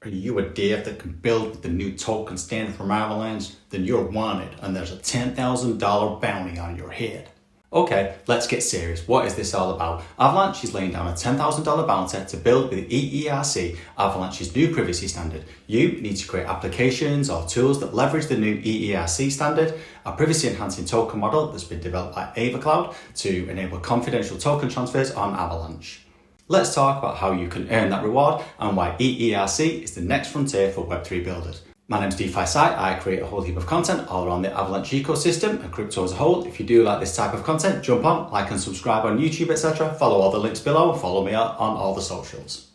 Are you a dev that can build with the new token standard from Avalanche? Then you're wanted and there's a $10,000 bounty on your head. Okay, let's get serious. What is this all about? Avalanche is laying down a $10,000 bounty to build with eERC, Avalanche's new privacy standard. You need to create applications or tools that leverage the new eERC standard, a privacy enhancing token model that's been developed by AvaCloud to enable confidential token transfers on Avalanche. Let's talk about how you can earn that reward and why eERC is the next frontier for Web3 builders. My name's DeFi Site. I create a whole heap of content all around the Avalanche ecosystem and crypto as a whole. If you do like this type of content, jump on, like and subscribe on YouTube, etc. Follow all the links below and follow me on all the socials.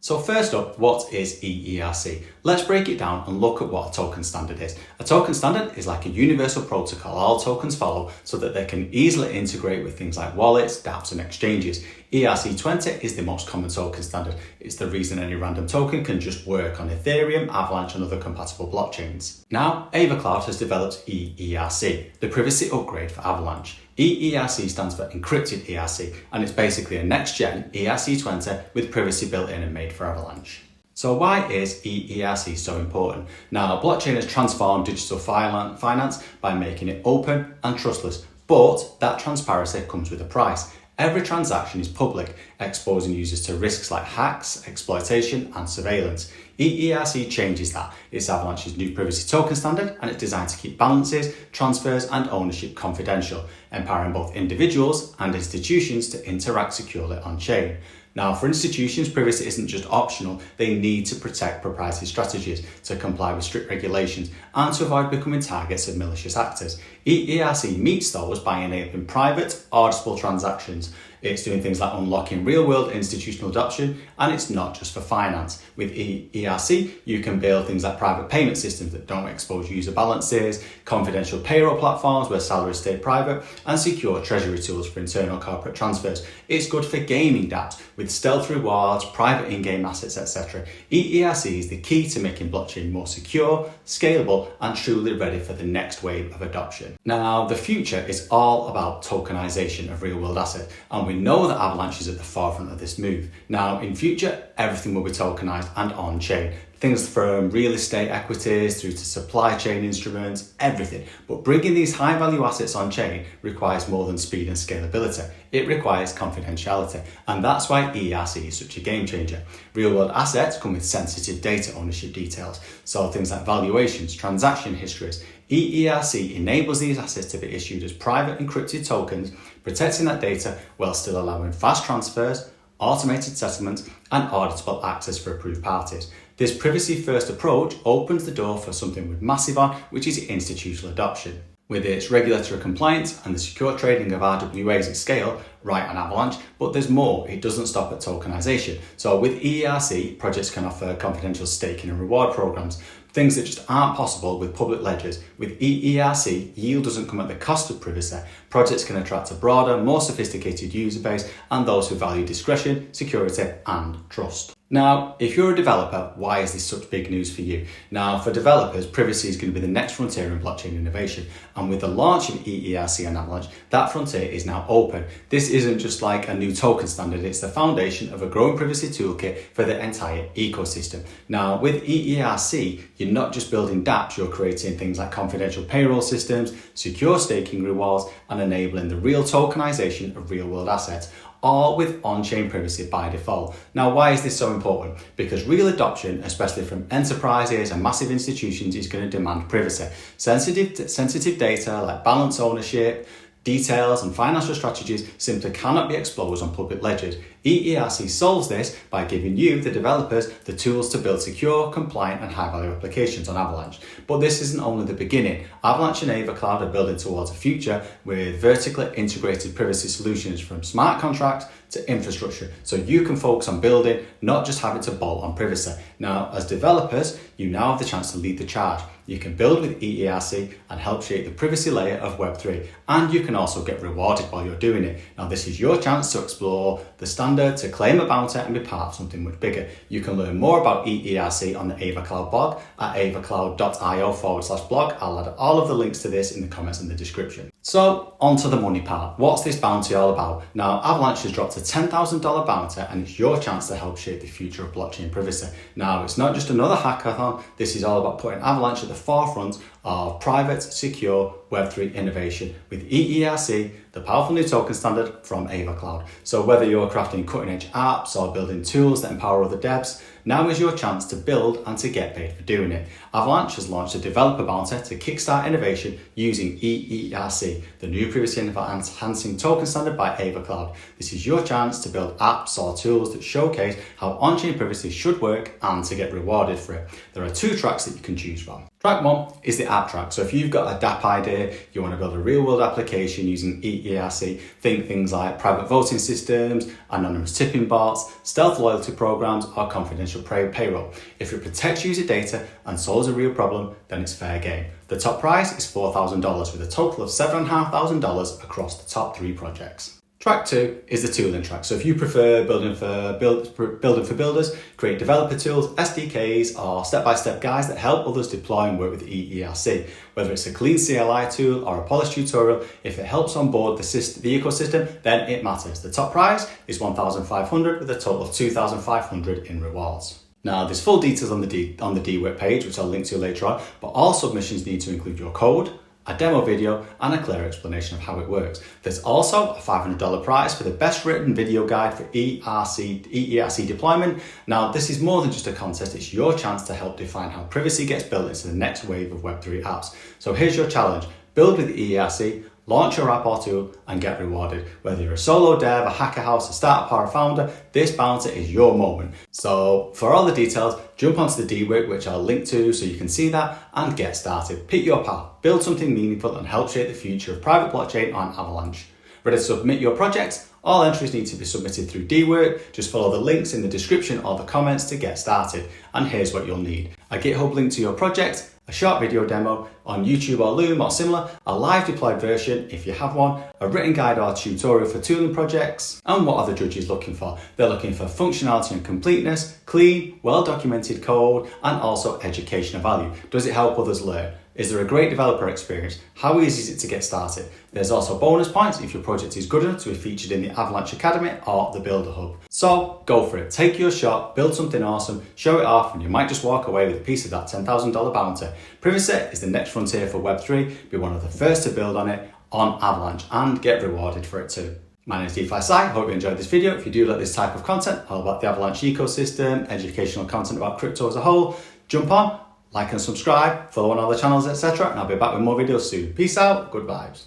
So first up, what is eERC? Let's break it down and look at what a token standard is. A token standard is like a universal protocol all tokens follow so that they can easily integrate with things like wallets, dApps and exchanges. eERC20 is the most common token standard. It's the reason any random token can just work on Ethereum, Avalanche and other compatible blockchains. Now, AvaCloud has developed eERC, the privacy upgrade for Avalanche. eERC stands for Encrypted ERC, and it's basically a next-gen ERC20 with privacy built in and made for Avalanche. So why is eERC so important? Now, blockchain has transformed digital finance by making it open and trustless, but that transparency comes with a price. Every transaction is public, exposing users to risks like hacks, exploitation and surveillance. eERC changes that. It's Avalanche's new privacy token standard and it's designed to keep balances, transfers and ownership confidential, empowering both individuals and institutions to interact securely on-chain. Now, for institutions, privacy isn't just optional, they need to protect proprietary strategies, to comply with strict regulations, and to avoid becoming targets of malicious actors. eERC meets those by enabling private, auditable transactions. It's doing things like unlocking real-world institutional adoption, and it's not just for finance. With eERC, you can build things like private payment systems that don't expose user balances, confidential payroll platforms where salaries stay private, and secure treasury tools for internal corporate transfers. It's good for gaming dApps with stealth rewards, private in-game assets, etc. eERC is the key to making blockchain more secure, scalable, and truly ready for the next wave of adoption. Now, the future is all about tokenization of real-world assets, and we know that Avalanche is at the forefront of this move. Now, in future, everything will be tokenized and on-chain. Things from real estate equities through to supply chain instruments, everything. But bringing these high-value assets on-chain requires more than speed and scalability. It requires confidentiality, and that's why eERC is such a game changer. Real-world assets come with sensitive data ownership details, so things like valuations, transaction histories. eERC enables these assets to be issued as private encrypted tokens, protecting that data while still allowing fast transfers, automated settlements, and auditable access for approved parties. This privacy-first approach opens the door for something with massive on, which is institutional adoption. With its regulatory compliance and the secure trading of RWAs at scale, right on Avalanche, but there's more, it doesn't stop at tokenization. So with eERC, projects can offer confidential staking and reward programs, things that just aren't possible with public ledgers. With eERC, yield doesn't come at the cost of privacy. Projects can attract a broader, more sophisticated user base and those who value discretion, security and trust. Now, if you're a developer, why is this such big news for you? Now, for developers, privacy is going to be the next frontier in blockchain innovation. And with the launch of eERC and Avalanche, that frontier is now open. This isn't just like a new token standard, it's the foundation of a growing privacy toolkit for the entire ecosystem. Now, with eERC, you're not just building dApps, you're creating things like confidential payroll systems, secure staking rewards, and enabling the real tokenization of real-world assets, all with on-chain privacy by default. Now, why is this so important? Because real adoption, especially from enterprises and massive institutions, is going to demand privacy. Sensitive data like balance ownership, details and financial strategies simply cannot be exposed on public ledgers. eERC solves this by giving you, the developers, the tools to build secure, compliant and high-value applications on Avalanche. But this isn't only the beginning. Avalanche and AvaCloud are building towards a future with vertically integrated privacy solutions from smart contracts to infrastructure, so you can focus on building, not just having to bolt on privacy. Now, as developers, you now have the chance to lead the charge. You can build with eERC and help shape the privacy layer of Web3, and you can also get rewarded while you're doing it. Now, this is your chance to explore the standard standard to claim a bounty and be part of something much bigger. You can learn more about eERC on the AvaCloud blog at avacloud.io/blog. I'll add all of the links to this in the comments in the description. So, on to the money part. What's this bounty all about? Now, Avalanche has dropped a $10,000 bounty and it's your chance to help shape the future of blockchain privacy. Now, it's not just another hackathon. This is all about putting Avalanche at the forefront of private, secure Web3 innovation with eERC, the powerful new token standard from AvaCloud. So whether you're crafting cutting-edge apps or building tools that empower other devs, now is your chance to build and to get paid for doing it. Avalanche has launched a developer bounty to kickstart innovation using eERC, the new privacy enhancing token standard by AvaCloud. This is your chance to build apps or tools that showcase how on-chain privacy should work and to get rewarded for it. There are 2 tracks that you can choose from. Track 1 is the app track. So if you've got a dApp idea, you want to build a real-world application using eERC, think things like private voting systems, anonymous tipping bots, stealth loyalty programs, or confidential payroll. If it protects user data and solves a real problem, then it's fair game. The top prize is $4,000 with a total of $7,500 across the top 3 projects. Track 2 is the tooling track. So if you prefer building for builders, create developer tools, SDKs, or step-by-step guides that help others deploy and work with eERC. Whether it's a clean CLI tool or a polished tutorial, if it helps onboard the ecosystem, then it matters. The top prize is $1,500 with a total of $2,500 in rewards. Now, there's full details on the DWIP page, which I'll link to later on, but all submissions need to include your code, a demo video, and a clear explanation of how it works. There's also a $500 prize for the best written video guide for eERC deployment. Now, this is more than just a contest, it's your chance to help define how privacy gets built into the next wave of Web3 apps. So here's your challenge. Build with eERC, launch your app or tool, and get rewarded. Whether you're a solo dev, a hacker house, a startup, or a founder, this bounty is your moment. So for all the details, jump onto the DWIP, which I'll link to so you can see that, and get started. Pick your path, build something meaningful, and help shape the future of private blockchain on Avalanche. Ready to submit your projects? All entries need to be submitted through DWIP. Just follow the links in the description or the comments to get started. And here's what you'll need: a GitHub link to your project, a short video demo on YouTube or Loom or similar, a live deployed version if you have one, a written guide or tutorial for tooling projects. And what are the judges looking for? They're looking for functionality and completeness, clean, well-documented code, and also educational value. Does it help others learn? Is there a great developer experience? How easy is it to get started? There's also bonus points if your project is good enough to be featured in the Avalanche Academy or the Builder Hub. So go for it, take your shot, build something awesome, show it off, and you might just walk away with a piece of that $10,000 bounty. Privacy is the next frontier for Web3. Be one of the first to build on it on Avalanche and get rewarded for it too. My name is DeFi Sai. Hope you enjoyed this video. If you do like this type of content, all about the Avalanche ecosystem, educational content about crypto as a whole, jump on, like and subscribe, follow on all the channels, etc. And I'll be back with more videos soon. Peace out, good vibes.